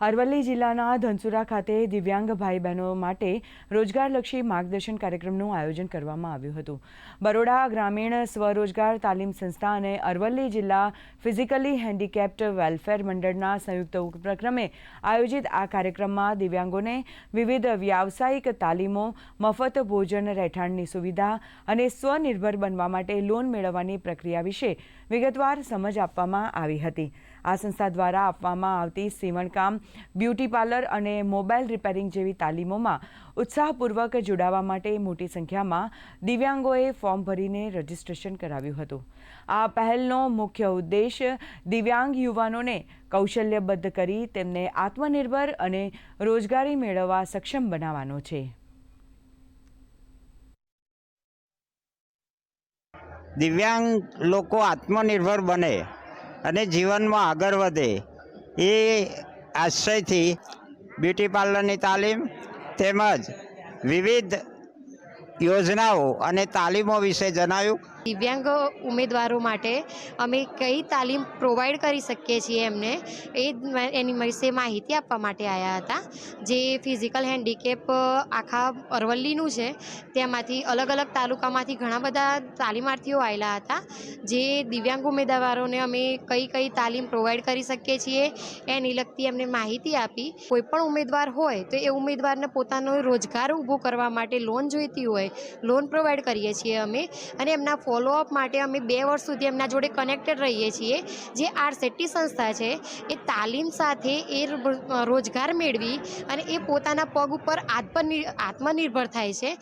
અરવલ્લી જિલ્લાના ધનસુરા ખાતે દિવ્યાંગ ભાઈ બહેનો માટે રોજગારલક્ષી માર્ગદર્શન કાર્યક્રમનું આયોજન કરવામાં આવ્યું હતું। બરોડા ગ્રામીણ સ્વરોજગાર તાલીમ સંસ્થા અને અરવલ્લી જિલ્લા ફિઝિકલી હેન્ડીકેપ્ડ વેલફેર મંડળના સંયુક્ત ઉપક્રમે આયોજિત આ કાર્યક્રમમાં દિવ્યાંગોને વિવિધ વ્યાવસાયિક તાલીમો, મફત ભોજન, રહેઠાણની સુવિધા અને સ્વનિર્ભર બનવા માટે લોન મેળવવાની પ્રક્રિયા વિશે વિગતવાર સમજ આપવામાં આવી હતી। આ સંસ્થા દ્વારા આપવામાં આવતી સીવણકામ, બ્યુટી પાર્લર અને મોબાઈલ રિપેરિંગ જેવી તાલીમોમાં ઉત્સાહપૂર્વક જોડાવા માટે મોટી સંખ્યામાં દિવ્યાંગોએ ફોર્મ ભરીને રજીસ્ટ્રેશન કરાવ્યું હતું। આ પહેલનો મુખ્ય ઉદ્દેશ દિવ્યાંગ યુવાનોને કૌશલ્યબદ્ધ કરી તેમને આત્મનિર્ભર અને રોજગારી મેળવવા સક્ષમ બનાવવાનો છે। દિવ્યાંગ લોકો આત્મનિર્ભર બને અને જીવનમાં આગળ વધે એ આશયથી બ્યુટી પાર્લરની તાલીમ તેમજ વિવિધ યોજનાઓ અને તાલીમો વિશે જણાવ્યું। દિવ્યાંગ ઉમેદવારો માટે અમે કઈ તાલીમ પ્રોવાઈડ કરી શકીએ છીએ એમને એની વિશે માહિતી આપવા માટે આવ્યા હતા। જે ફિઝિકલ હેન્ડીકેપ આખા અરવલ્લીનું છે તેમાંથી અલગ અલગ તાલુકામાંથી ઘણા બધા તાલીમાર્થીઓ આવેલા હતા। જે દિવ્યાંગ ઉમેદવારોને અમે કઈ તાલીમ પ્રોવાઈડ કરી શકીએ છીએ એની લગતી એમને માહિતી આપી। કોઈપણ ઉમેદવાર હોય તો એ ઉમેદવારને પોતાનો રોજગાર ઊભો કરવા માટે લોન જોઈતી હોય, લોન પ્રોવાઈડ કરીએ છીએ અમે, અને એમના ફોલોઅપ માટે અમે 2 વર્ષ સુધી એમના જોડે કનેક્ટેડ રહીએ છીએ। જે આરસેટી સંસ્થા છે એ તાલીમ સાથે એ રોજગાર મેળવી અને એ પોતાના પગ ઉપર આત્મનિર્ભર થાય છે।